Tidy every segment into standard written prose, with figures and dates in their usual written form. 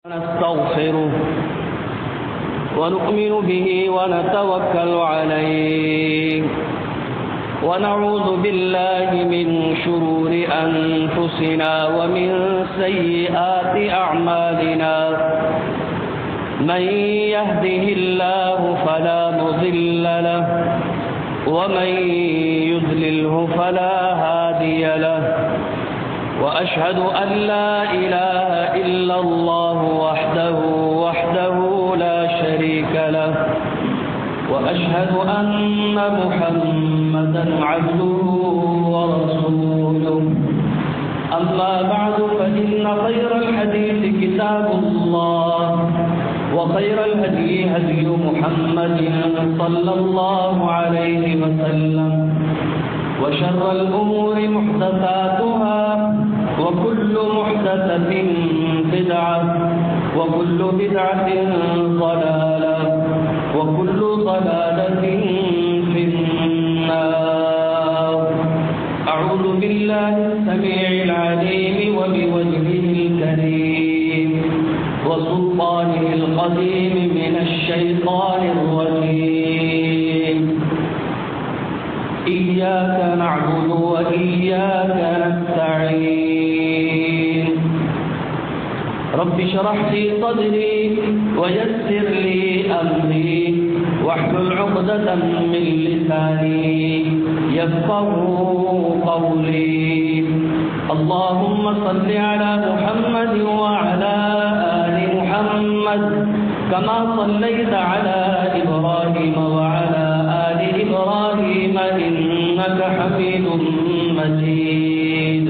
نستغفره ونؤمن به ونتوكل عليه ونعوذ بالله من شرور أنفسنا ومن سيئات أعمالنا من يهده الله فلا مضل له ومن يضلله فلا هادي له وأشهد أن لا إله إلا الله وحده لا شريك له وأشهد أن محمدا عبده ورسوله أما بعد فإن خير الحديث كتاب الله وخير الهدي هدي محمد صلى الله عليه وسلم وشر الأمور محدثاتها وكل محدثة بدعة وكل بدعة ضلالة وكل ضلالة في النار. أعوذ بالله السميع العليم وبوجهه الكريم وسلطانه القديم من الشيطان الرجيم. إياك نعبد وإياك نستعين. رب اشرح لي صدري ويسر لي أمري واحلل عقدة من لساني يفقهوا قولي. اللهم صل على محمد وعلى آل محمد كما صليت على إبراهيم وعلى آل إبراهيم إنك حميد مجيد.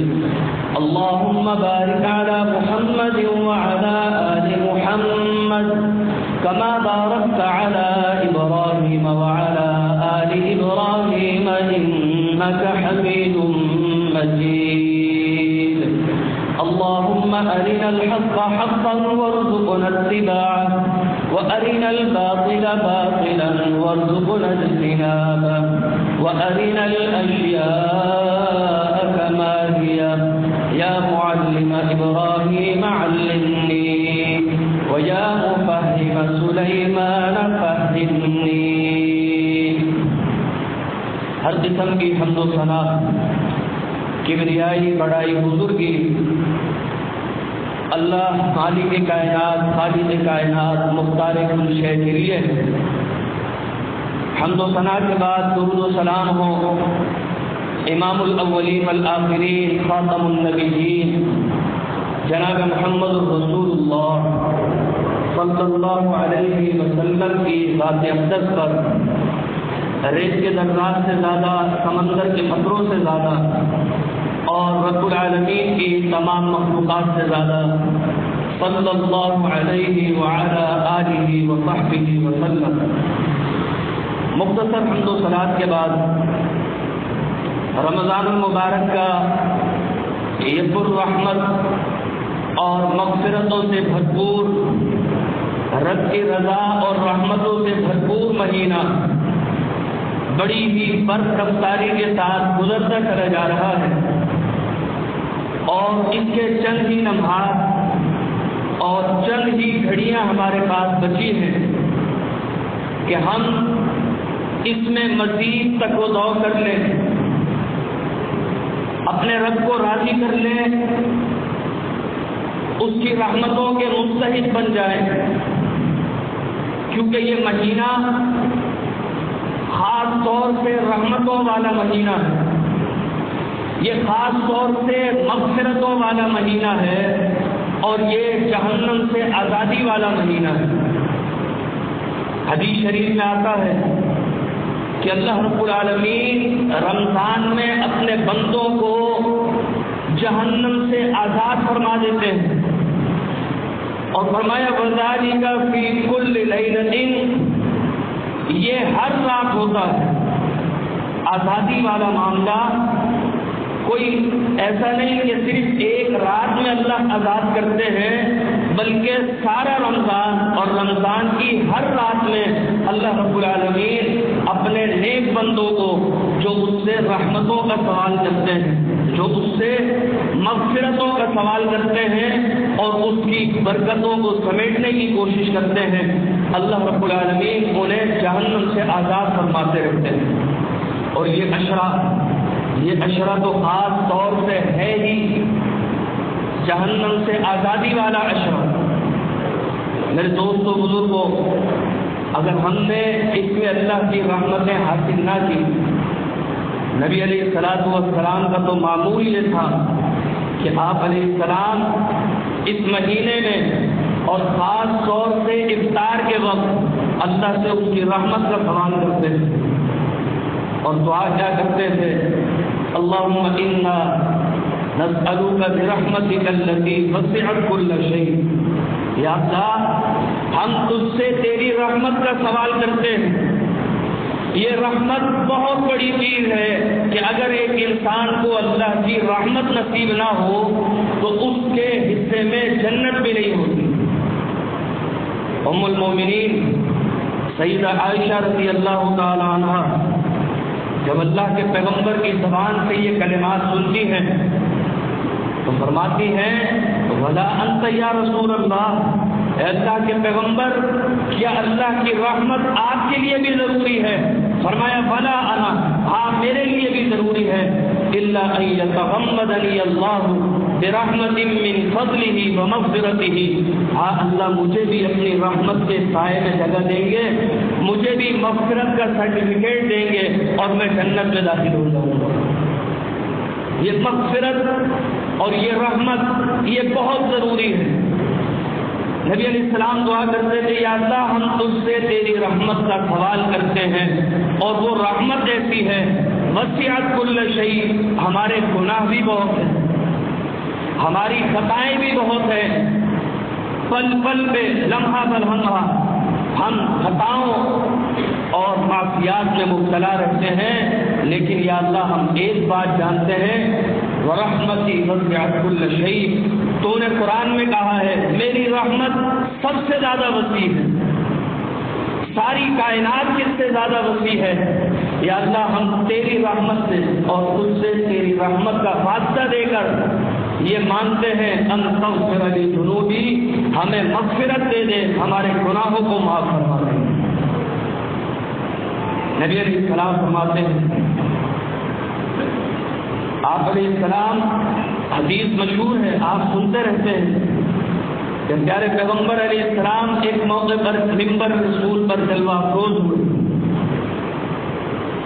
اللهم بارك على محمد وعلى آل محمد كما باركت على إبراهيم وعلى آل إبراهيم إنك حميد مجيد. اللهم أرنا الحق حقا وارزقنا اتباعه وأرنا الباطل باطلا وارزقنا اجتنابه وأرنا الأشياء كما هي. يا معلم إبراهيم علمني ويا مفهم سليمان فهمني. ہر قسم کی حمد و ثنا، کبریائی، بڑائی، بزرگی اللہ خالق کائنات مختار کل شے کے لیے. حمد و ثنا کے بعد درود و سلام ہو امام الاولین والآخرین خاتم النبیین جناب محمد رسول اللہ صلی اللہ علیہ وسلم کی ذات اقدس پر ریت کے ذرات سے زیادہ، سمندر کے قطروں سے زیادہ اور رب العالمین کی تمام مخلوقات سے زیادہ صلی اللہ علیہ وعلی آلہ وصحبہ وسلم. مختصر حمد و صلات کے بعد رمضان المبارک کا یہ پررحمت اور مغفرتوں سے بھرپور، رب کی رضا اور رحمتوں سے بھرپور مہینہ بڑی ہی برف رفتاری کے ساتھ گزرتا چلا جا رہا ہے، اور اس کے چند ہی لمحات اور چند ہی گھڑیاں ہمارے پاس بچی ہیں کہ ہم اس میں مزید تقویٰ کر لیں، اپنے رب کو راضی کر لیں، اس کی رحمتوں کے مستحق بن جائیں، کیونکہ یہ مہینہ خاص طور سے رحمتوں والا مہینہ ہے، یہ خاص طور سے مغفرتوں والا مہینہ ہے، اور یہ جہنم سے آزادی والا مہینہ ہے. حدیث شریف میں آتا ہے کہ اللہ رب العالمین رمضان میں اپنے بندوں کو جہنم سے آزاد فرما دیتے ہیں، اور فرمایا وَذَلِكَ فِي كُلِّ لَيْلَةٍ، یہ ہر رات ہوتا ہے. آزادی والا معاملہ کوئی ایسا نہیں کہ صرف ایک رات میں اللہ آزاد کرتے ہیں، بلکہ سارا رمضان اور رمضان کی ہر رات میں اللہ رب العالمین اپنے نیک بندوں کو جو اس سے رحمتوں کا سوال کرتے ہیں، جو اس سے مغفرتوں کا سوال کرتے ہیں اور اس کی برکتوں کو سمیٹنے کی کوشش کرتے ہیں، اللہ رب العالمین انہیں جہنم سے آزاد فرماتے رہتے ہیں۔ اور یہ اشرا تو خاص طور سے ہے ہی جہنم سے آزادی والا اشرا۔ میرے دوستوں بزرگوں، اگر ہم نے اس میں اللہ کی رحمتیں حاصل نہ کی، نبی علیہ الصلوۃ والسلام کا تو معمول یہ تھا کہ آپ علیہ السلام اس مہینے میں اور خاص طور سے افطار کے وقت اللہ سے اس کی رحمت کا سوال کرتے تھے اور دعا کیا کرتے تھے، اللہم انا نسألک برحمتک التی وسعت کل شیء، یا اللہ ہم تجھ سے تیری رحمت کا سوال کرتے ہیں۔ یہ رحمت بہت بڑی چیز ہے کہ اگر ایک انسان کو اللہ کی رحمت نصیب نہ ہو تو اس کے حصے میں جنت بھی نہیں ہوتی۔ ام المومنین سیدہ عائشہ رضی اللہ تعالی عنہا جب اللہ کے پیغمبر کی زبان سے یہ کلمات سنتی ہیں تو فرماتی ہیں، ولا انت یا رسول اللہ، اے اللہ کے پیغمبر، کیا اللہ کی رحمت آپ کے لیے بھی ضروری ہے؟ فرمایا ولا انا، ہاں میرے لیے بھی ضروری ہے، الا ان یتغمدنی اللہ برحمت من فضلہ ومغفرتہ، ہاں اللہ مجھے بھی اپنی رحمت کے سائے میں جگہ دیں گے، مجھے بھی مغفرت کا سرٹیفکیٹ دیں گے اور میں جنت میں داخل ہو جاؤں گا۔ یہ مغفرت اور یہ رحمت یہ بہت ضروری ہے۔ نبی علیہ السلام دعا کرتے تھے، یا اللہ ہم تجھ سے تیری رحمت کا سوال کرتے ہیں اور وہ رحمت ایسی ہے وسعت کل شیء، ہمارے گناہ بھی بہت ہیں، ہماری خطائیں بھی بہت ہیں، پل پل پہ لمحہ بلمحہ ہم خطاؤں اور معصیات میں مبتلا رہتے ہیں، لیکن یا اللہ ہم ایک بات جانتے ہیں، وَرَحْمَتِي وَسِعَتْ كُلَّ شَيْءٍ، تو نے قرآن میں کہا ہے میری رحمت سب سے زیادہ وسیع ہے، ساری کائنات کس سے زیادہ وسیع ہے، یا اللہ ہم تیری رحمت سے اور تجھ سے تیری رحمت کا واسطہ دے کر یہ مانتے ہیں ان تغفر لی ذنوبی، ہمیں مغفرت دے دے، ہمارے گناہوں کو معاف فرما دے۔ نبی علیہ السلام فرماتے ہیں، آپ علیہ السلام، حدیث مشہور ہے آپ سنتے رہتے ہیں کہ پیارے پیغمبر علیہ السلام ایک موقع پر ممبر رسول پر جلوہ افروز ہوئے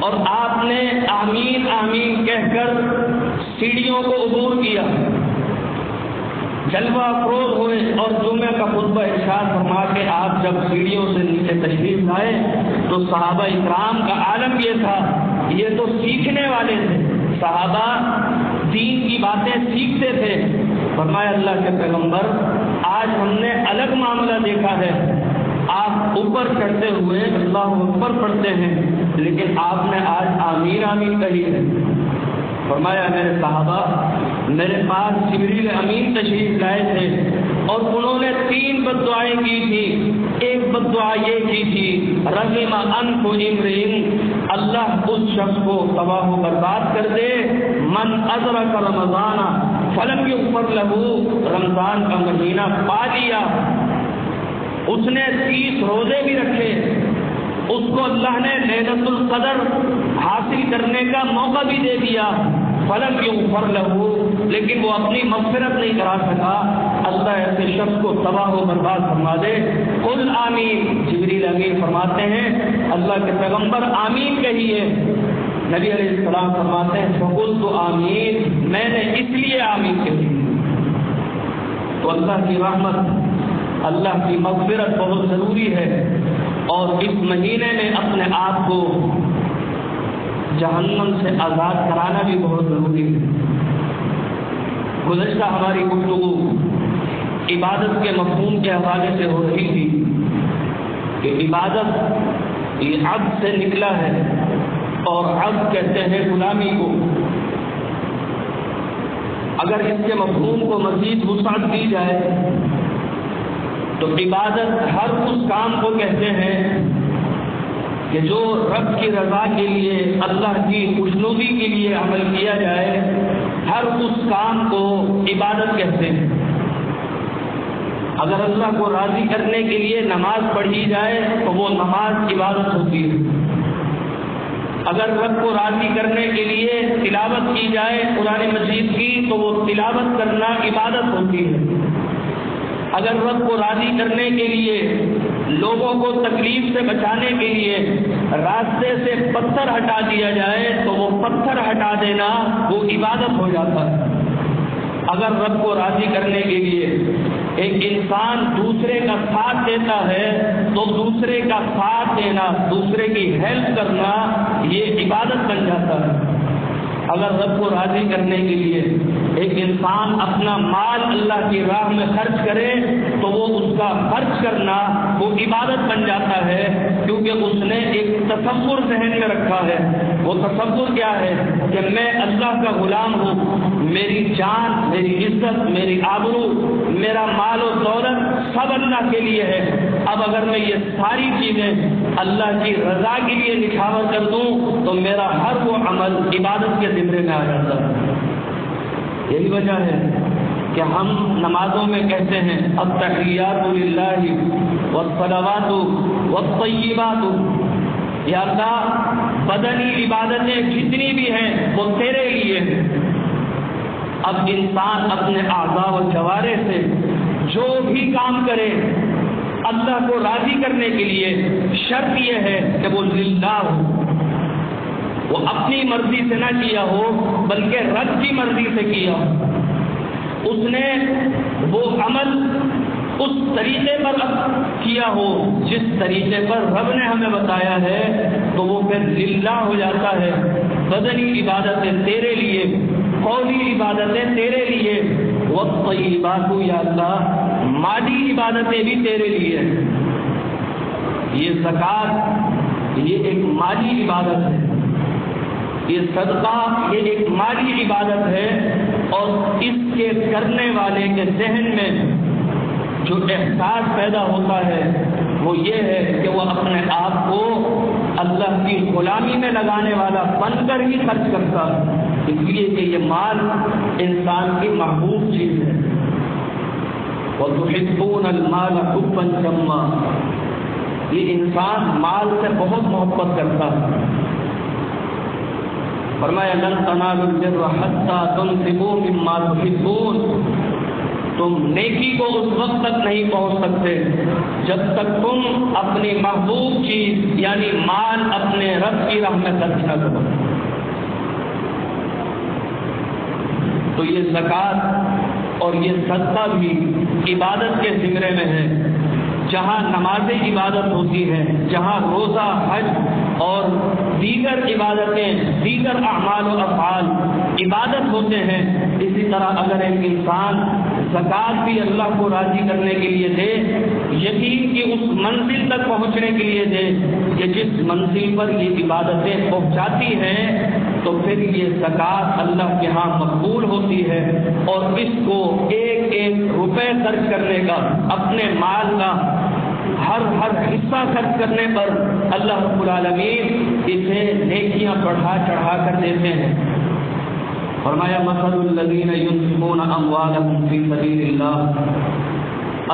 اور آپ نے آمین آمین کہہ کر سیڑھیوں کو عبور کیا، جلوہ افروز ہوئے اور جمعہ کا خطبہ ارشاد فرما کے آپ جب سیڑھیوں سے نیچے تشریف لائے تو صحابہ اکرام کا عالم یہ تھا، یہ تو سیکھنے والے تھے، صحابہ دین کی باتیں سیکھتے تھے۔ فرمایا اللہ کے پیغمبر آج ہم نے الگ معاملہ دیکھا ہے، آپ اوپر چڑھتے ہوئے اللہ اکبر پڑھتے ہیں لیکن آپ نے آج آمین آمین کہی ہے۔ فرمایا میرے صحابہ، میرے پاس جبریل امین تشریف لائے تھے اور انہوں نے 3 بد دعائیں کی تھی۔ ایک بد دعا یہ کی تھی، رحم انف امرئ، اللہ اس شخص کو تباہ و برباد کر دے، من ادرک رمضان فلم یغفر لہ، رمضان کا مہینہ پا لیا، اس نے 30 روزے بھی رکھے، اس کو اللہ نے لیلۃ القدر حاصل کرنے کا موقع بھی دے دیا، فلم یغفر لہ، لیکن وہ اپنی مغفرت نہیں کرا سکا، اللہ ایسے شخص کو تباہ و برباد فرما دے۔ قل آمین، جبریل امین فرماتے ہیں اللہ کے پیغمبر آمین کہیے۔ نبی علیہ السلام فرماتے ہیں فقلت آمین، میں نے اس لیے آمین کہی۔ تو اللہ کی رحمت، اللہ کی مغفرت بہت ضروری ہے اور اس مہینے میں اپنے آپ کو جہنم سے آزاد کرانا بھی بہت ضروری ہے۔ گزشتہ ہماری گفتگو عبادت کے مفہوم کے حوالے سے ہو رہی تھی کہ عبادت یہ عبد سے نکلا ہے اور عبد کہتے ہیں غلامی کو۔ اگر اس کے مفہوم کو مزید وسعت دی جائے تو عبادت ہر اس کام کو کہتے ہیں کہ جو رب کی رضا کے لیے، اللہ کی خوشنودی کے لیے عمل کیا جائے، ہر اس کام کو عبادت کہتے ہیں۔ اگر اللہ کو راضی کرنے کے لیے نماز پڑھی جائے تو وہ نماز عبادت ہوتی ہے۔ اگر رب کو راضی کرنے کے لیے تلاوت کی جائے قرآن مجید کی تو وہ تلاوت کرنا عبادت ہوتی ہے۔ اگر رب کو راضی کرنے کے لیے، لوگوں کو تکلیف سے بچانے کے لیے راستے سے پتھر ہٹا دیا جائے تو وہ پتھر ہٹا دینا وہ عبادت ہو جاتا ہے۔ اگر رب کو راضی کرنے کے لیے ایک انسان دوسرے کا ساتھ دیتا ہے تو دوسرے کا ساتھ دینا، دوسرے کی ہیلپ کرنا، یہ عبادت بن جاتا ہے۔ اگر رب کو راضی کرنے کے لیے ایک انسان اپنا مال اللہ کی راہ میں خرچ کرے تو وہ اس کا خرچ کرنا وہ عبادت بن جاتا ہے، کیونکہ اس نے ایک تصور ذہن میں رکھا ہے۔ وہ تصور کیا ہے کہ میں اللہ کا غلام ہوں، میری جان، میری عزت، میری آبرو، میرا مال و دولت سب اللہ کے لیے ہے۔ اب اگر میں یہ ساری چیزیں اللہ کی رضا کے لیے نچھاور کر دوں تو میرا ہر وہ عمل عبادت کے ذمرے میں آ جاتا ہے۔ یہی وجہ ہے کہ ہم نمازوں میں کہتے ہیں التحیات للہ والصلوات والطیبات، یا اللہ بدنی عبادتیں جتنی بھی ہیں وہ تیرے لیے ہیں۔ اب انسان اپنے اعضاء و جوارح سے جو بھی کام کرے اللہ کو راضی کرنے کے لیے شرط یہ ہے کہ وہ للہ ہو، وہ اپنی مرضی سے نہ کیا ہو بلکہ رب کی مرضی سے کیا ہو۔ اس نے وہ عمل اس طریقے پر کیا ہو جس طریقے پر رب نے ہمیں بتایا ہے تو وہ پھر للہ ہو جاتا ہے۔ بدنی عبادتیں تیرے لیے، قولی عبادتیں تیرے لیے، والطیبات یا اللہ مالی عبادتیں بھی تیرے لیے۔ یہ زکوٰۃ یہ ایک مالی عبادت ہے، یہ صدقہ یہ ایک مالی عبادت ہے، اور اس کے کرنے والے کے ذہن میں جو احساس پیدا ہوتا ہے وہ یہ ہے کہ وہ اپنے آپ کو اللہ کی غلامی میں لگانے والا بن کر ہی خرچ کرتا ہے، اس لیے کہ یہ مال انسان کی محبوب چیز ہے۔ وَتُحِبُّونَ الْمَالَ حُبًّا جَمًّا، یہ انسان مال سے بہت محبت کرتا ہے۔ فرمایا لن تنالوا البر حتى تنفقوا مما تحبون، تم نیکی کو اس وقت تک نہیں پہنچ سکتے جب تک تم اپنی محبوب چیز یعنی مال اپنے رب کی راہ میں خرچ نہ کرو۔ تو یہ زکوٰۃ اور یہ صدقہ بھی عبادت کے زمرے میں ہے۔ جہاں نماز عبادت ہوتی ہے، جہاں روزہ، حج اور دیگر عبادتیں، دیگر اعمال و افعال عبادت ہوتے ہیں، اسی طرح اگر ایک انسان زکوٰۃ بھی اللہ کو راضی کرنے کے لیے دے، یقین کی اس منزل تک پہنچنے کے لیے دے کہ جس منزل پر یہ عبادتیں پہنچاتی ہیں، تو پھر یہ زکوٰۃ اللہ کے ہاں مقبول ہوتی ہے، اور اس کو ایک ایک روپے خرچ کرنے کا، اپنے مال کا ہر حصہ خرچ کرنے پر اللہ رب العالمین اسے نیکیاں بڑھا چڑھا کر دیتے ہیں۔ فرمایا مثل الذین ينفقون اموالهم فی سبیل اللہ،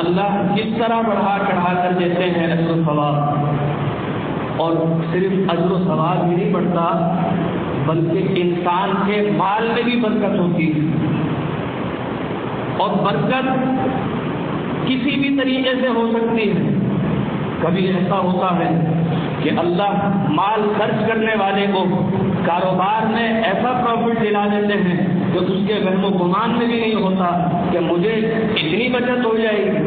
اللہ کس طرح بڑھا چڑھا کر دیتے ہیں اجر و ثواب، اور صرف اجر و ثواب ہی نہیں بڑھتا بلکہ انسان کے مال میں بھی برکت ہوتی ہے، اور برکت کسی بھی طریقے سے ہو سکتی ہے۔ کبھی ایسا ہوتا ہے کہ اللہ مال خرچ کرنے والے کو کاروبار میں ایسا پروفٹ دلا دیتے ہیں کہ اس کے وہم و گمان میں بھی نہیں ہوتا کہ مجھے اتنی بچت ہو جائے گی۔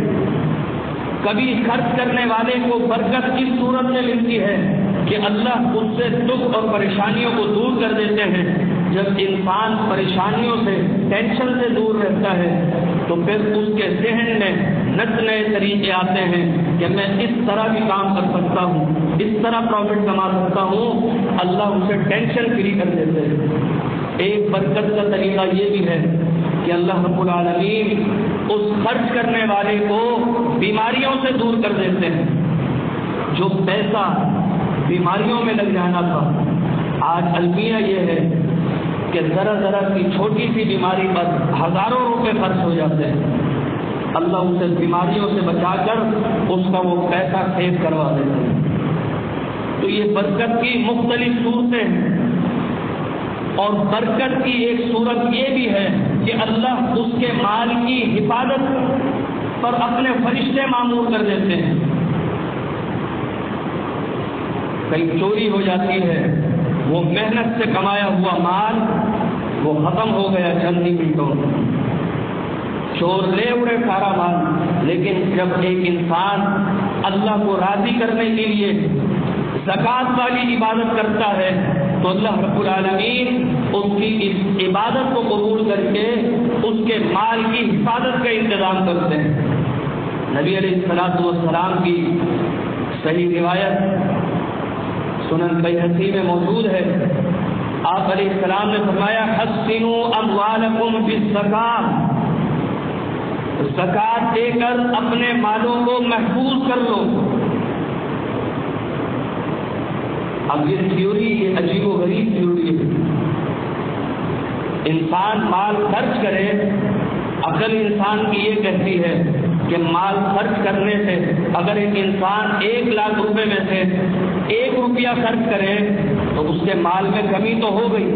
کبھی خرچ کرنے والے کو برکت کس صورت میں ملتی ہے کہ اللہ اس سے دکھ اور پریشانیوں کو دور کر دیتے ہیں۔ جب انسان پریشانیوں سے، ٹینشن سے دور رہتا ہے تو پھر اس کے ذہن میں نئے طریقے آتے ہیں کہ میں اس طرح بھی کام کر سکتا ہوں، اس طرح پروفٹ کما سکتا ہوں۔ اللہ اسے ٹینشن فری کر دیتے ہیں۔ ایک برکت کا طریقہ یہ بھی ہے کہ اللہ رب العالمین اس خرچ کرنے والے کو بیماریوں سے دور کر دیتے ہیں۔ جو پیسہ بیماریوں میں لگ جانا تھا، آج المیہ یہ ہے کہ ذرا ذرا کی چھوٹی سی بیماری پر ہزاروں روپے خرچ ہو جاتے ہیں، اللہ اسے بیماریوں سے بچا کر اس کا وہ پیسہ سیو کروا دیتے ہیں۔ تو یہ برکت کی مختلف صورتیں ہیں، اور برکت کی ایک صورت یہ بھی ہے کہ اللہ اس کے مال کی حفاظت پر اپنے فرشتے مامور کر دیتے ہیں۔ کہیں چوری ہو جاتی ہے، وہ محنت سے کمایا ہوا مال وہ ختم ہو گیا چند ہی منٹوں میں، چور لے اڑے سارا مال۔ لیکن جب ایک انسان اللہ کو راضی کرنے کے لیے زکوٰۃ والی عبادت کرتا ہے تو اللہ رب العالمین اس کی اس عبادت کو قبول کر کے اس کے مال کی حفاظت کا انتظام کرتے ہیں۔ نبی علیہ السلام کی صحیح روایت سنن بیہقی میں موجود ہے، آپ علیہ السلام نے فرمایا حسنوا اموالکم بالزکاۃ، زکوٰۃ دے کر اپنے مالوں کو محفوظ کر لو۔ اب یہ تھیوری یہ عجیب و غریب تھیوری ہے، انسان مال خرچ کرے، عقل انسان کی یہ کہتی ہے کہ مال خرچ کرنے سے اگر ایک انسان 1,00,000 روپے میں سے 1 روپیہ خرچ کرے تو اس کے مال میں کمی تو ہو گئی،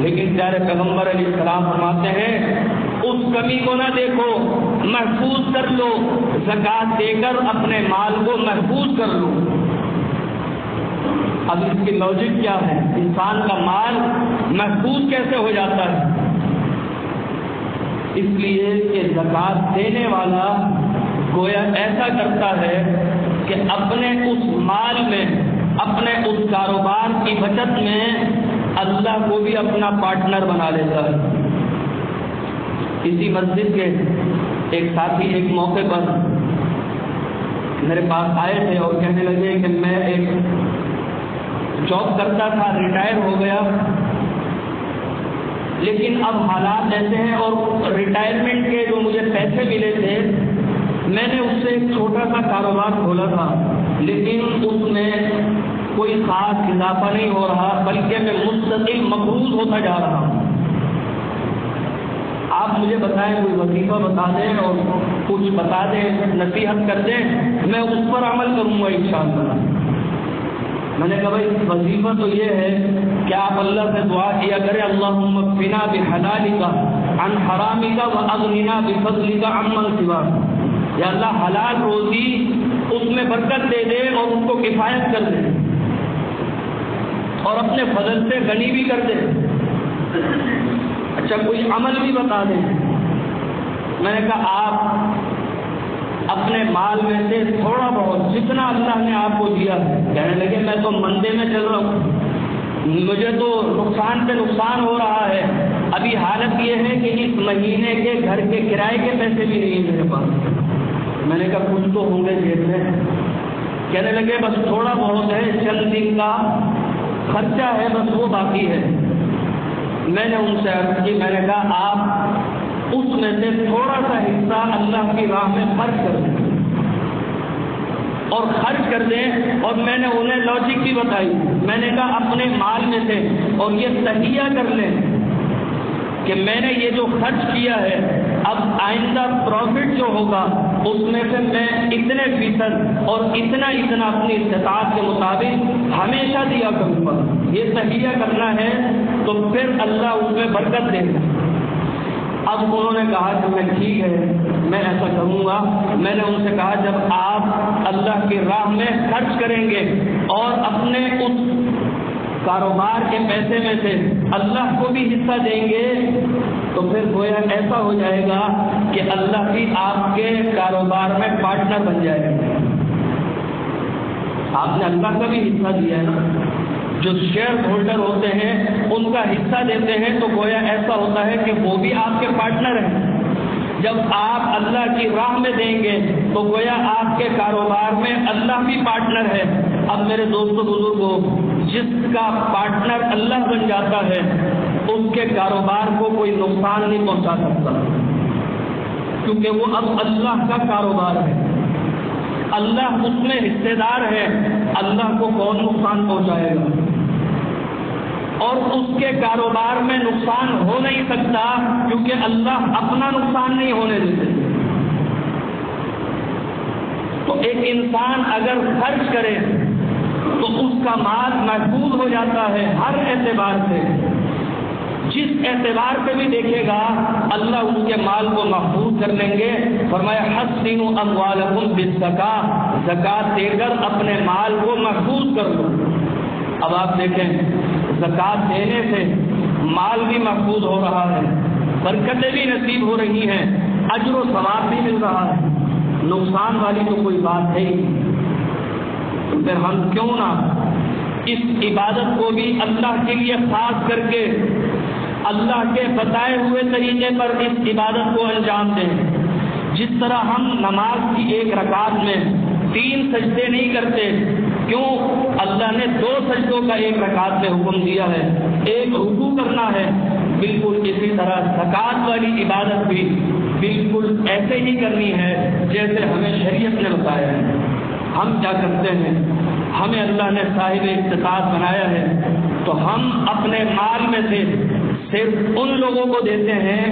لیکن پیارے پیغمبر علیہ السلام فرماتے ہیں اس کمی کو نہ دیکھو، محفوظ کر لو، زکوٰۃ دے کر اپنے مال کو محفوظ کر لو۔ اب اس کی لاجک کیا ہے؟ انسان کا مال محفوظ کیسے ہو جاتا ہے؟ اس لیے کہ زکوٰۃ دینے والا گویا ایسا کرتا ہے کہ اپنے اس مال میں، اپنے اس کاروبار کی بچت میں اللہ کو بھی اپنا پارٹنر بنا لیتا ہے۔ اسی مسجد کے ایک ساتھی ایک موقع پر میرے پاس آئے تھے اور کہنے لگے کہ میں ایک جاب کرتا تھا، ریٹائر ہو گیا، لیکن اب حالات ایسے ہیں اور ریٹائرمنٹ کے جو مجھے پیسے ملے تھے میں نے اس سے ایک چھوٹا سا کاروبار کھولا تھا، لیکن اس میں کوئی خاص اضافہ نہیں ہو رہا بلکہ میں مستقل مقروض ہوتا جا رہا ہوں۔ آپ مجھے بتائیں، کوئی وظیفہ بتا دیں اور کچھ بتا دیں، نصیحت کر دیں، میں اس پر عمل کروں گا انشاءاللہ۔ میں نے کہا بھائی وظیفہ تو یہ ہے کہ آپ اللہ سے دعا کیا کریں اللہم اکفنا بحلالک عن حرامک واغننا بفضلک عمن سواک، یا اللہ حلال روزی اس میں برکت دے دے اور اس کو کفایت کر دے اور اپنے فضل سے غنی بھی کر دے۔ اچھا کوئی عمل بھی بتا دیں۔ میں نے کہا آپ اپنے مال میں سے تھوڑا بہت جتنا اللہ نے آپ کو دیا ہے، کہنے لگے میں تو مندے میں چل رہا ہوں، مجھے تو نقصان پہ نقصان ہو رہا ہے، ابھی حالت یہ ہے کہ اس مہینے کے گھر کے کرائے کے پیسے بھی نہیں ہیں میرے پاس۔ میں نے کہا کچھ تو ہوں گے جیب میں؟ کہنے لگے بس تھوڑا بہت ہے، چند دن کا خرچہ ہے، بس وہ باقی ہے۔ میں نے ان سے عرض کی، میں نے کہا آپ اس میں سے تھوڑا سا حصہ اللہ کی راہ میں خرچ کر دیں اور خرچ کر دیں، اور میں نے انہیں لاجک بھی بتائی، میں نے کہا اپنے مال میں سے اور یہ تہیہ کر لیں کہ میں نے یہ جو خرچ کیا ہے اب آئندہ پروفٹ جو ہوگا اس میں سے میں اتنے فیصد اور اتنا اپنی استطاعت کے مطابق ہمیشہ دیا کروں گا۔ یہ تہیہ کرنا ہے تو پھر اللہ اس میں برکت دے گا۔ اب انہوں نے کہا کہ میں ٹھیک ہے میں ایسا کروں گا۔ میں نے ان سے کہا جب آپ اللہ کی راہ میں خرچ کریں گے اور اپنے اس کاروبار کے پیسے میں سے اللہ کو بھی حصہ دیں گے تو پھر گویا ایسا ہو جائے گا کہ اللہ بھی آپ کے کاروبار میں پارٹنر بن جائے گا۔ آپ نے اللہ کا بھی حصہ دیا ہے نا، جو شیئر ہولڈر ہوتے ہیں ان کا حصہ دیتے ہیں تو گویا ایسا ہوتا ہے کہ وہ بھی آپ کے پارٹنر ہیں۔ جب آپ اللہ کی راہ میں دیں گے تو گویا آپ کے کاروبار میں اللہ بھی پارٹنر ہے۔ اب میرے دوستوں بزرگوں، جس کا پارٹنر اللہ بن جاتا ہے اس کے کاروبار کو کوئی نقصان نہیں پہنچا سکتا، کیونکہ وہ اب اللہ کا کاروبار ہے۔ اللہ اس میں حصے دار ہے، اللہ کو کون نقصان پہنچائے گا؟ اور اس کے کاروبار میں نقصان ہو نہیں سکتا کیونکہ اللہ اپنا نقصان نہیں ہونے دیتے۔ تو ایک انسان اگر خرچ کرے تو اس کا مال محفوظ ہو جاتا ہے ہر اعتبار سے، جس اعتبار سے بھی دیکھے گا اللہ اس کے مال کو محفوظ کر لیں گے۔ فرمایا حسنوا اموالکم بالزکاۃ، زکات دے کر اپنے مال کو محفوظ کر لو۔ اب آپ دیکھیں زکات دینے سے مال بھی محفوظ ہو رہا ہے، برکتیں بھی نصیب ہو رہی ہیں، اجر و ثواب بھی مل رہا ہے، نقصان والی تو کوئی بات ہے ہی نہیں۔ تو پھر ہم کیوں نہ اس عبادت کو بھی اللہ کے لیے خاص کر کے اللہ کے بتائے ہوئے طریقے پر اس عبادت کو انجام دیں۔ جس طرح ہم نماز کی ایک رکعت میں 3 سجدے نہیں کرتے، کیوں؟ اللہ نے 2 سجدوں کا ایک رکعت میں حکم دیا ہے، ایک رکوع کرنا ہے۔ بالکل اسی طرح زکات والی عبادت بھی بالکل ایسے ہی کرنی ہے جیسے ہمیں شریعت نے بتایا ہے۔ ہم کیا کرتے ہیں؟ ہمیں اللہ نے صاحب اقتصاد بنایا ہے تو ہم اپنے مال میں سے صرف ان لوگوں کو دیتے ہیں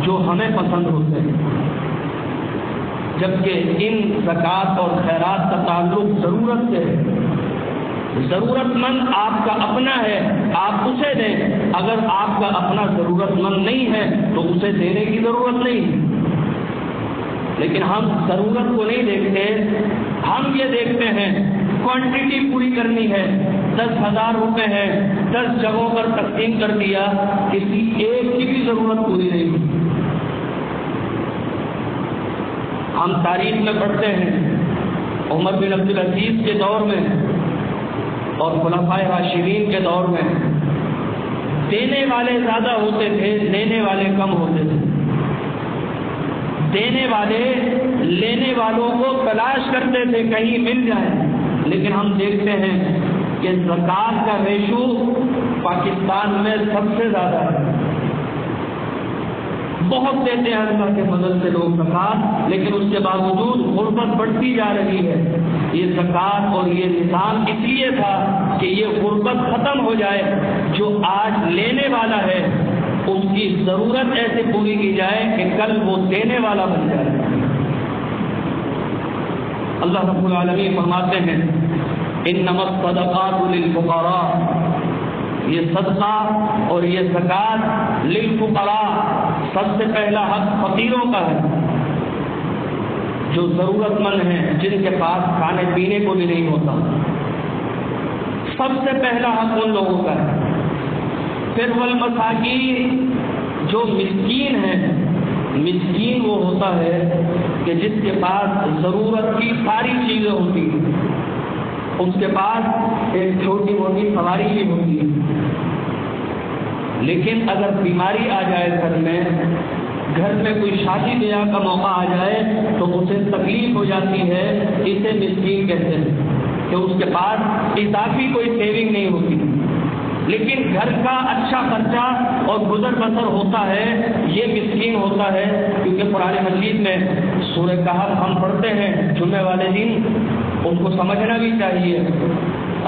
جو ہمیں پسند ہوتے ہیں، جبکہ ان زکات اور خیرات کا تعلق ضرورت سے ہے۔ ضرورت مند آپ کا اپنا ہے، آپ اسے دیں۔ اگر آپ کا اپنا ضرورت مند نہیں ہے تو اسے دینے کی ضرورت نہیں۔ لیکن ہم ضرورت کو نہیں دیکھتے، ہم یہ دیکھتے ہیں کوانٹٹی پوری کرنی ہے، 10,000 روپے ہیں، 10 جگہوں پر تقسیم کر دیا، کسی ایک کی بھی ضرورت پوری نہیں۔ ہم تاریخ میں پڑھتے ہیں عمر بن عبدالعزیز کے دور میں اور خلفائے راشدین کے دور میں دینے والے زیادہ ہوتے تھے، لینے والے کم ہوتے تھے۔ دینے والے لینے والوں کو تلاش کرتے تھے کہیں مل جائے، لیکن ہم دیکھتے ہیں کہ زکات کا ریشو پاکستان میں سب سے زیادہ ہے۔ بہت دیتے ہیں اللہ کے فضل سے لوگ زکات، لیکن اس کے باوجود غربت بڑھتی جا رہی ہے۔ یہ زکات اور یہ نظام اس لیے تھا کہ یہ غربت ختم ہو جائے، جو آج لینے والا ہے اس کی ضرورت ایسے پوری کی جائے کہ کل وہ دینے والا بن جائے۔ اللہ رب العالمین فرماتے ہیں انما الصدقات للفقراء، یہ صدقہ اور یہ زکات للفقراء، سب سے پہلا حق فقیروں کا ہے، جو ضرورت مند ہیں، جن کے پاس کھانے پینے کو بھی نہیں ہوتا، سب سے پہلا حق ان لوگوں کا ہے۔ پھر والمساکین، جو مسکین ہے، مسکین وہ ہوتا ہے کہ جس کے پاس ضرورت کی ساری چیزیں ہوتی ہیں، اس کے پاس ایک چھوٹی موٹی سواری بھی ہوتی ہے، لیکن اگر بیماری آ جائے گھر میں کوئی شادی بیاہ کا موقع آ جائے تو اسے تکلیف ہو جاتی ہے، اسے مسکین کہتے ہیں کہ اس کے پاس اضافی کوئی سیونگ نہیں ہوتی، لیکن گھر کا اچھا خرچہ اور گزر بسر ہوتا ہے، یہ مسکین ہوتا ہے۔ کیونکہ قرآن مجید میں سورہ کہف ہم پڑھتے ہیں جمعے والے دن، ان کو سمجھنا بھی چاہیے۔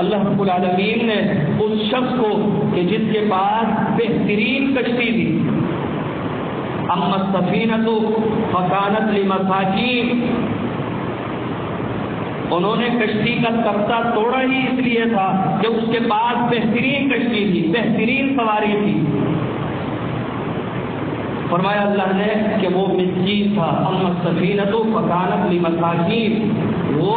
اللہ رب العالمین نے اس شخص کو کہ جس کے پاس بہترین کشتی تھی، اما السفینۃ فکانت لمساکین، انہوں نے کشتی کا تختہ توڑا ہی اس لیے تھا کہ اس کے پاس بہترین کشتی تھی، بہترین سواری تھی۔ فرمایا اللہ نے کہ وہ مسکین تھا، اما السفینۃ فکانت لمساکین، وہ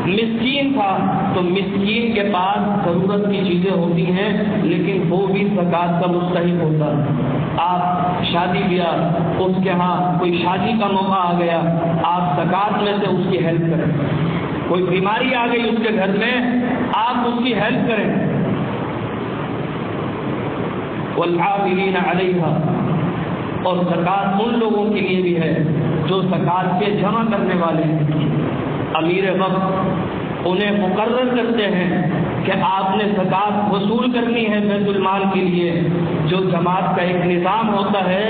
مسکین تھا۔ تو مسکین کے پاس ضرورت کی چیزیں ہوتی ہیں لیکن وہ بھی زکات کا مستحق ہوتا ہے۔ آپ شادی بیاہ، اس کے ہاں کوئی شادی کا موقع آ گیا، آپ زکات میں سے اس کی ہیلپ کریں۔ کوئی بیماری آ گئی اس کے گھر میں، آپ اس کی ہیلپ کریں۔ والعاملین علیہا، اور زکات ان لوگوں کے لیے بھی ہے جو زکات کے جمع کرنے والے ہیں۔ امیر وقت انہیں مقرر کرتے ہیں کہ آپ نے زکوٰۃ وصول کرنی ہے بیت المال کے لیے، جو جماعت کا ایک نظام ہوتا ہے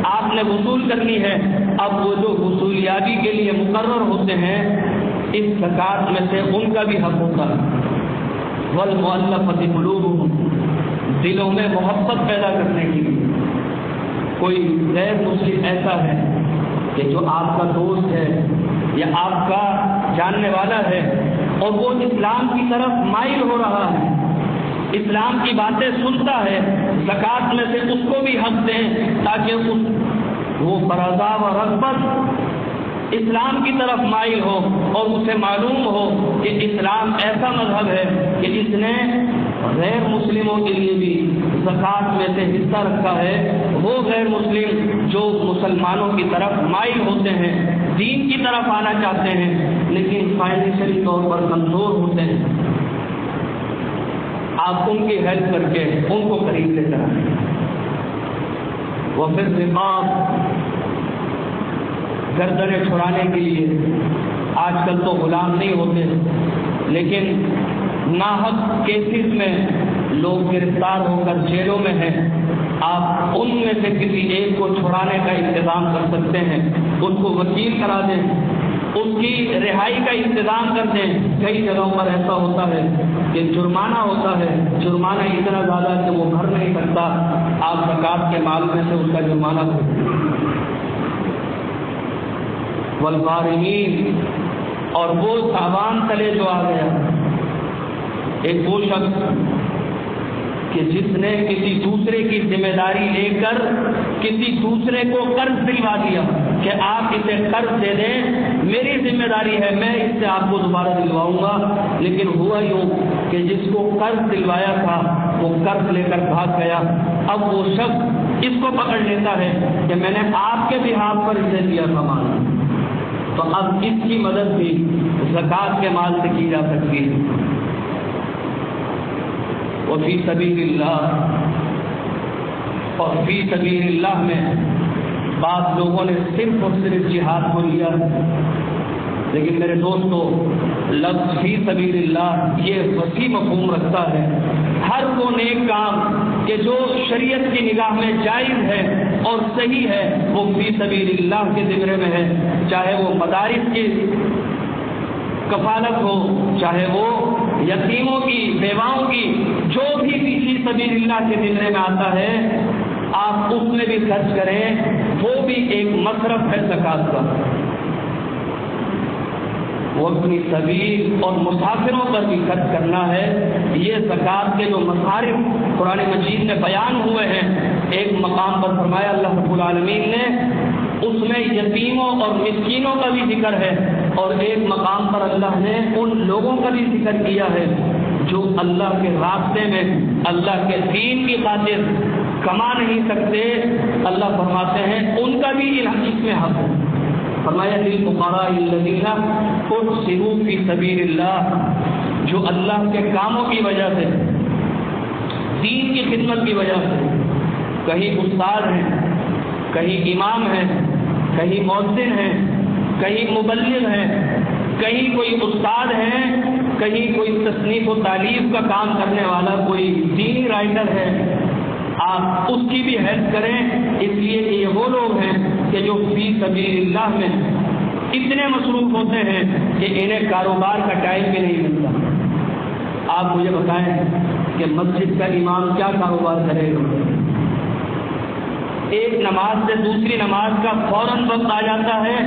آپ نے وصول کرنی ہے۔ اب وہ جو وصولیابی کے لیے مقرر ہوتے ہیں اس زکوٰۃ میں سے ان کا بھی حق ہوتا ہے۔ والمؤلفۃ قلوبہم، دلوں میں محبت پیدا کرنے کے لیے۔ کوئی غیر مسلم ایسا ہے کہ جو آپ کا دوست ہے یا آپ کا جاننے والا ہے اور وہ اسلام کی طرف مائل ہو رہا ہے، اسلام کی باتیں سنتا ہے، زکوٰۃ میں سے اس کو بھی حق دیں تاکہ وہ برضا و رغبت اسلام کی طرف مائل ہو اور اسے معلوم ہو کہ اسلام ایسا مذہب ہے کہ اس نے غیر مسلموں کے لیے بھی زکوٰۃ میں سے حصہ رکھا ہے۔ وہ غیر مسلم جو مسلمانوں کی طرف مائل ہوتے ہیں، دین کی طرف آنا چاہتے ہیں لیکن فائنینشلی طور پر کمزور ہوتے ہیں، آپ ان کی ہیلپ کر کے ان کو قریب لے کر آئیں۔ وہ پھر رقاب، گردنیں چھڑانے کے لیے آج کل تو غلام نہیں ہوتے لیکن ناحق کیسز میں لوگ گرفتار ہو کر جیلوں میں ہیں، آپ ان میں سے کسی ایک کو چھڑانے کا انتظام کر سکتے ہیں، ان کو وکیل کرا دیں، اس کی رہائی کا انتظام کر دیں۔ کئی جگہوں پر ایسا ہوتا ہے کہ جرمانہ ہوتا ہے، جرمانہ اتنا زیادہ کہ وہ بھر نہیں سکتا، آپ زکوٰۃ کے مال میں سے اس کا جرمانہ بھر۔ والغارمین، اور وہ تاوان تلے جو آ گیا، ایک وہ شخص کہ جس نے کسی دوسرے کی ذمہ داری لے کر کسی دوسرے کو قرض دلوا دیا کہ آپ اسے قرض دے دیں، میری ذمہ داری ہے، میں اس سے آپ کو دوبارہ دلواؤں گا، لیکن ہوا یوں کہ جس کو قرض دلوایا تھا وہ قرض لے کر بھاگ گیا۔ اب وہ شخص اس کو پکڑ لیتا ہے کہ میں نے آپ کے بہاف پر اسے دیا تھا مال، تو اب اس کی مدد بھی زکوٰۃ کے مال سے کی جا سکتی ہے۔ وفی سبیل اللہ، اور فی سبیل اللہ میں بعض لوگوں نے صرف اور صرف جہاد کو لیا، لیکن میرے دوستو لفظ فی سبیل اللہ یہ وسیع مفہوم رکھتا ہے۔ ہر وہ نیک کام کہ جو شریعت کی نگاہ میں جائز ہے اور صحیح ہے وہ فی سبیل اللہ کے ذمرے میں ہے، چاہے وہ مدارس کی کفالت ہو، چاہے وہ یتیموں کی، بیواؤں کی، جو بھی فی سبیل اللہ کے ذمرے میں آتا ہے آپ اس میں بھی خرچ کریں، وہ بھی ایک مصرف ہے زکوٰۃ کا۔ وہ اپنی سبیل اور مسافروں پر بھی خرچ کرنا ہے۔ یہ زکوٰۃ کے جو مصارف قرآن مجید میں بیان ہوئے ہیں، ایک مقام پر فرمایا اللہ رب العالمین نے، اس میں یتیموں اور مسکینوں کا بھی ذکر ہے، اور ایک مقام پر اللہ نے ان لوگوں کا بھی ذکر کیا ہے جو اللہ کے راستے میں اللہ کے دین کی خاطر کما نہیں سکتے۔ اللہ فرماتے ہیں ان کا بھی اس میں حق ہے۔ فرمایا للفقراء الذین احصروا فی سبیل اللہ، جو اللہ کے کاموں کی وجہ سے، دین کی خدمت کی وجہ سے، کہیں استاد ہیں، کہیں امام ہیں، کہیں مؤذن ہیں، کہیں مبلغ ہیں، کہیں کوئی استاد ہیں، کہیں کوئی تصنیف و تالیف کا کام کرنے والا کوئی دینی رائٹر ہے، آپ اس کی بھی ہیلپ کریں، اس لیے کہ یہ وہ لوگ ہیں کہ جو فی سبیل اللہ میں اتنے مصروف ہوتے ہیں کہ انہیں کاروبار کا ٹائم بھی نہیں ملتا۔ آپ مجھے بتائیں کہ مسجد کا امام کیا کاروبار کرے گا؟ ایک نماز سے دوسری نماز کا فوراً وقت آ جاتا ہے،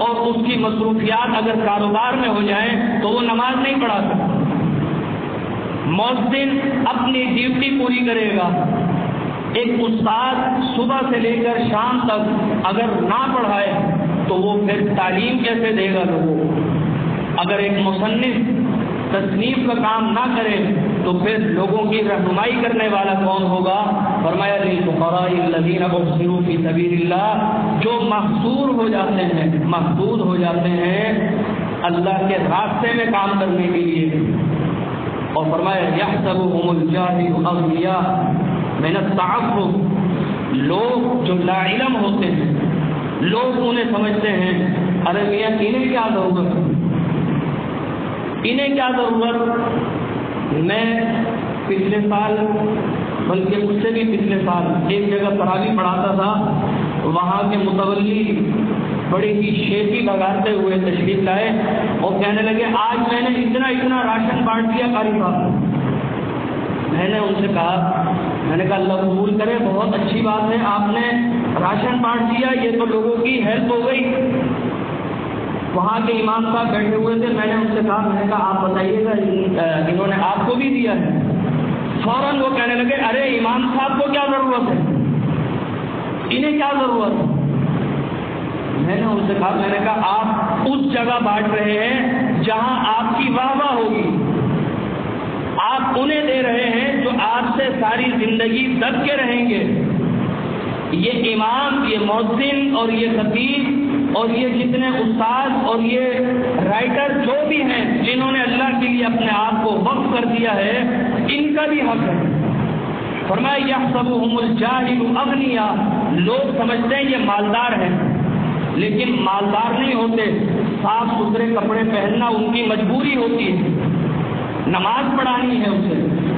اور اس کی مصروفیات اگر کاروبار میں ہو جائیں تو وہ نماز نہیں پڑھا سکتا۔ مؤذن اپنی ڈیوٹی پوری کرے گا، ایک استاد صبح سے لے کر شام تک اگر نہ پڑھائے تو وہ پھر تعلیم کیسے دے گا لوگوں کو؟ اگر ایک مصنف تصنیف کا کام نہ کرے تو پھر لوگوں کی رہنمائی کرنے والا کون ہوگا؟ فرمایا للفقراء الذین احصروا فی سبیل اللہ، جو محصور ہو جاتے ہیں، محدود ہو جاتے ہیں اللہ کے راستے میں کام کرنے کے لیے۔ اور فرمایا یحسبهم الجاہل اغنیاء من التعفف، لوگ جو لا علم ہوتے ہیں، لوگ انہیں سمجھتے ہیں ارے میاں انہیں کیا ضرورت، انہیں کیا ضرورت، میں پچھلے سال بلکہ اس سے بھی پچھلے سال ایک جگہ تراویح پڑھاتا تھا. وہاں کے متولی بڑی ہی شیخی لگاتے ہوئے تشریف لائے اور کہنے لگے آج میں نے اتنا راشن بانٹ دیا قاری صاحب. میں نے ان سے کہا اللہ قبول کرے، بہت اچھی بات ہے، آپ نے راشن بانٹ دیا، یہ تو لوگوں کی ہیلپ ہو گئی. وہاں کے امام صاحب بیٹھے ہوئے تھے. میں نے ان سے کہا آپ بتائیے گا انہوں نے آپ کو بھی دیا ہے؟ فوراً وہ کہنے لگے ارے امام صاحب کو کیا ضرورت ہے، انہیں کیا ضرورت ہے. میں نے ان سے کہا آپ اس جگہ بانٹ رہے ہیں جہاں آپ کی واہ واہ ہوگی، آپ انہیں دے رہے ہیں جو آپ سے ساری زندگی دب کے رہیں گے. یہ امام، یہ مؤذن اور یہ خطیب اور یہ جتنے استاد اور یہ رائٹر جو بھی ہیں جنہوں نے اللہ کے لیے اپنے آپ کو وقف کر دیا ہے، ان کا بھی حق ہے. فرمایا یحسبهم الجاہل اغنیاء، لوگ سمجھتے ہیں یہ مالدار ہیں لیکن مالدار نہیں ہوتے. صاف ستھرے کپڑے پہننا ان کی مجبوری ہوتی ہے، نماز پڑھانی ہے اسے،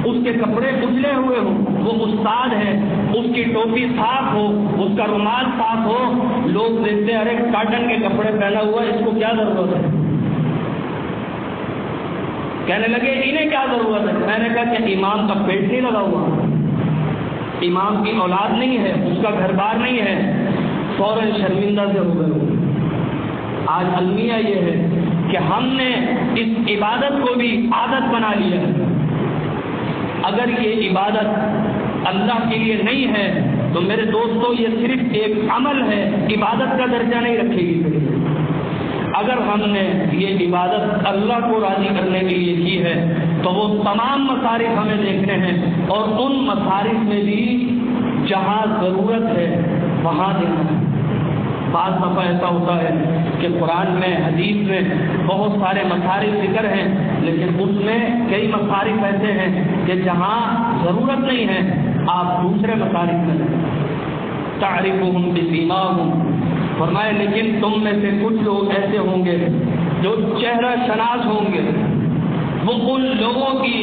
اس کے کپڑے اجلے ہوئے ہوں، وہ استاد ہے، اس کی ٹوپی صاف ہو، اس کا رومال صاف ہو، لوگ دیکھتے ہیں ارے کاٹن کے کپڑے پہنا ہوا ہے، اس کو کیا ضرورت ہے. کہنے لگے انہیں کیا ضرورت ہے. میں نے کہا کہ امام کا پیٹ نہیں لگا ہوا، امام کی اولاد نہیں ہے، اس کا گھر بار نہیں ہے. فوراً شرمندہ سے ہو گئے. آج المیہ یہ ہے کہ ہم نے اس عبادت کو بھی عادت بنا لیا ہے. اگر یہ عبادت اللہ کے لیے نہیں ہے تو میرے دوستو یہ صرف ایک عمل ہے، عبادت کا درجہ نہیں رکھے گی. اگر ہم نے یہ عبادت اللہ کو راضی کرنے کے لیے کی ہے تو وہ تمام مصارف ہمیں دیکھنے ہیں اور ان مصارف میں بھی جہاں ضرورت ہے وہاں دینا ہے. بعض دفعہ ایسا ہوتا ہے کہ قرآن میں حدیث میں بہت سارے مصارف ذکر ہیں لیکن اس میں کئی مصارف ایسے ہیں کہ جہاں ضرورت نہیں ہے آپ دوسرے مصارف میں لیں. تعرفهم بسیماهم، فرمایا لیکن تم میں سے کچھ لوگ ایسے ہوں گے جو چہرہ شناس ہوں گے، وہ ان لوگوں کی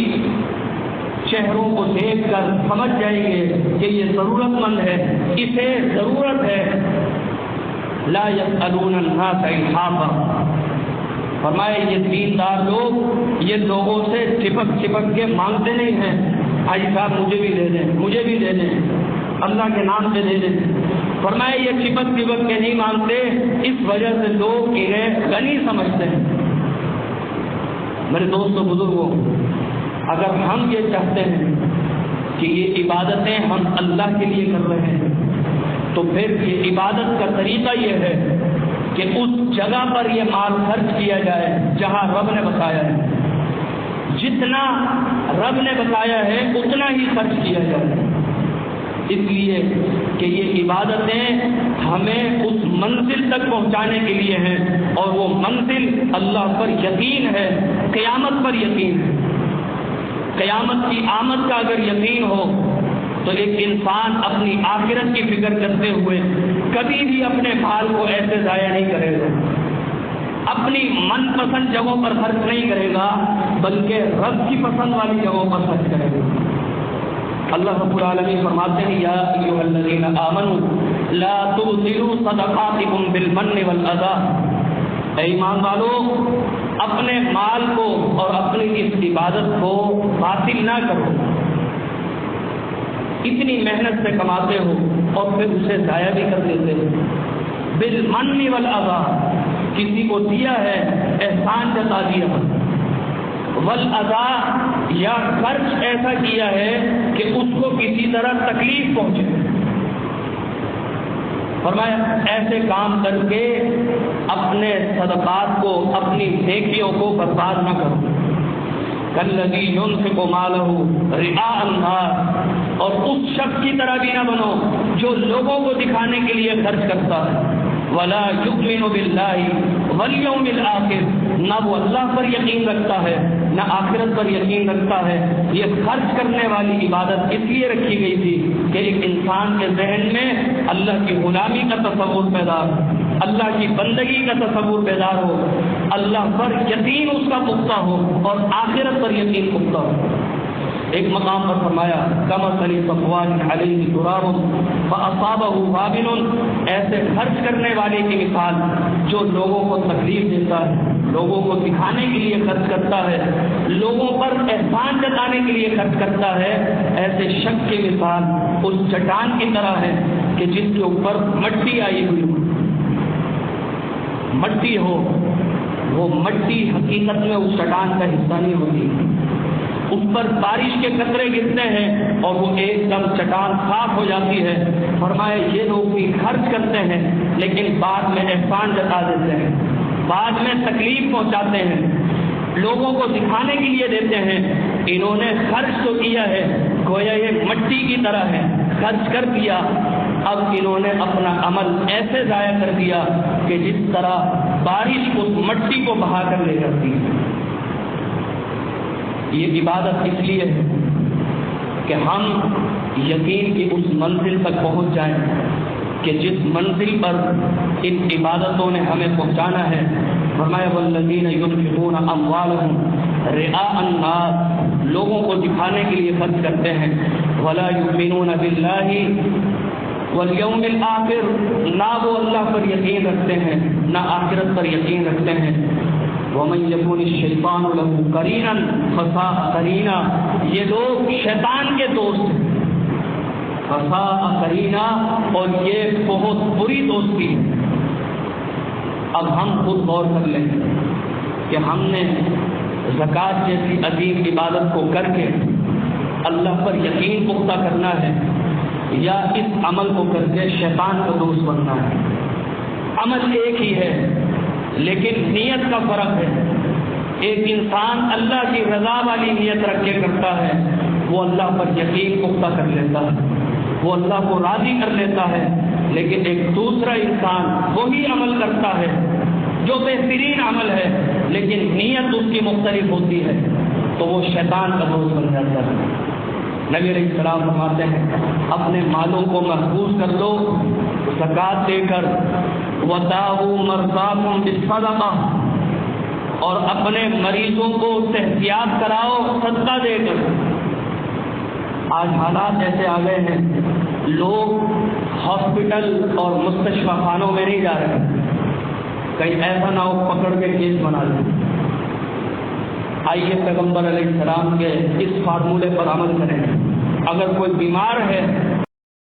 چہروں کو دیکھ کر سمجھ جائیں گے کہ یہ ضرورت مند ہے، اسے ضرورت ہے. لا يسألون الناس الحافا، فرمایا یہ دیندار لوگ یہ لوگوں سے چپک کے مانگتے نہیں ہیں حاجی صاحب مجھے بھی دے دیں، مجھے بھی دے دیں، اللہ کے نام سے دے دیں. فرمایا یہ چپک کے نہیں مانگتے، اس وجہ سے لوگ انہیں غنی سمجھتے ہیں. میرے دوستو بزرگوں، اگر ہم یہ چاہتے ہیں کہ یہ عبادتیں ہم اللہ کے لیے کر رہے ہیں تو پھر یہ عبادت کا طریقہ یہ ہے کہ اس جگہ پر یہ مال خرچ کیا جائے جہاں رب نے بتایا ہے. جتنا رب نے بتایا ہے اتنا ہی خرچ کیا جائے، اس لیے کہ یہ عبادتیں ہمیں اس منزل تک پہنچانے کے لیے ہیں اور وہ منزل اللہ پر یقین ہے، قیامت پر یقین ہے. قیامت کی آمد کا اگر یقین ہو تو ایک انسان اپنی آخرت کی فکر کرتے ہوئے کبھی بھی اپنے مال کو ایسے ضائع نہیں کرے گا، اپنی من پسند جگہوں پر خرچ نہیں کرے گا بلکہ رب کی پسند والی جگہوں پر خرچ کرے گا. اللہ رب العالمین فرماتے ہیں یا ایھا الذین آمنوا لا تبطلوا صدقاتکم بالمن والاذی، اے ایمان والو اپنے مال کو اور اپنی اس عبادت کو باطل نہ کرو. اتنی محنت سے کماتے ہو اور پھر اسے ضائع بھی کر دیتے ہو. بالمن والاذی، کسی کو دیا ہے احسان جتا دیا، والاذی یا خرچ ایسا کیا ہے کہ اس کو کسی طرح تکلیف پہنچے. فرمایا ایسے کام کر کے اپنے صدقات کو، اپنی نیکیوں کو برباد نہ کرو. کالذی ينفق مالہ رئاء الناس، اور اس شخص کی طرح بھی نہ بنو جو لوگوں کو دکھانے کے لیے خرچ کرتا ہے. ولا یؤمن باللہ والیوم الآخر، نہ وہ اللہ پر یقین رکھتا ہے نہ آخرت پر یقین رکھتا ہے. یہ خرچ کرنے والی عبادت اس لیے رکھی گئی تھی کہ ایک انسان کے ذہن میں اللہ کی غلامی کا تصور پیدا ہو، اللہ کی بندگی کا تصور بیدار ہو. اللہ پر یقین اس کا پختہ ہو اور آخرت پر یقین پختہ ہو۔ ایک مقام پر فرمایا کمثل صفوان علیہ تراب فاصابہ وابل، ایسے خرچ کرنے والے کی مثال جو لوگوں کو تکلیف دیتا ہے، لوگوں کو دکھانے کے لیے خرچ کرتا ہے، لوگوں پر احسان جتانے کے لیے خرچ کرتا ہے، ایسے شخص کی مثال اس چٹان کی طرح ہے کہ جس کے اوپر مٹی آئی ہوئی ہو۔ مٹی ہو، وہ مٹی حقیقت میں اس چٹان کا حصہ نہیں ہوتی، اس پر بارش کے قطرے گرتے ہیں اور وہ ایک دم چٹان صاف ہو جاتی ہے۔ فرمایا یہ لوگ بھی خرچ کرتے ہیں لیکن بعد میں احسان جتا دیتے ہیں، بعد میں تکلیف پہنچاتے ہیں، لوگوں کو دکھانے کے لیے دیتے ہیں۔ انہوں نے خرچ تو کیا ہے، گویا یہ مٹی کی طرح ہے، خرچ کر دیا، اب انہوں نے اپنا عمل ایسے ضائع کر دیا کہ جس طرح بارش اس مٹی کو بہا کر لے جاتی ہے۔ یہ عبادت اس لیے ہے کہ ہم یقین کی اس منزل تک پہنچ جائیں کہ جس منزل پر ان عبادتوں نے ہمیں پہنچانا ہے۔ فرمایا والذین ينفقون اموالهم رئاء الناس، لوگوں کو دکھانے کے لیے خرچ کرتے ہیں، ولا یؤمنون باللہ والیوم الآخر، نہ وہ اللہ پر یقین رکھتے ہیں نہ آخرت پر یقین رکھتے ہیں۔ ومن یکن الشیطان له قرینا فساء قرینا، یہ لوگ شیطان کے دوست ہیں، فساء قرینا، اور یہ بہت بری دوستی ہے۔ اب ہم خود غور کر لیں کہ ہم نے زکوٰۃ جیسی عظیم عبادت کو کر کے اللہ پر یقین پختہ کرنا ہے یا اس عمل کو کر کے شیطان کا دوست بننا ہے۔ عمل ایک ہی ہے لیکن نیت کا فرق ہے۔ ایک انسان اللہ کی رضا والی نیت رکھ کے کرتا ہے، وہ اللہ پر یقین پختہ کر لیتا ہے، وہ اللہ کو راضی کر لیتا ہے، لیکن ایک دوسرا انسان وہی عمل کرتا ہے جو بہترین عمل ہے لیکن نیت اس کی مختلف ہوتی ہے، تو وہ شیطان کا دوست بن جاتا ہے۔ نبی علیہ السلام فرماتے ہیں اپنے مالوں کو محفوظ کر دو زکوٰۃ دے کر، وَدَاوُوا مَرْضَاكُمْ بِالصَّدَقَةِ، اور اپنے مریضوں کو صحتیاب کراؤ صدقہ دے کر۔ آج حالات ایسے آ گئے ہیں، لوگ ہاسپٹل اور مستشفی خانوں میں نہیں جا رہے، کہیں ایسا نہ ہو پکڑ کے کیس بنا لیں۔ آئیے پیغمبر علیہ السلام کے اس فارمولے پر عمل کریں۔ اگر کوئی بیمار ہے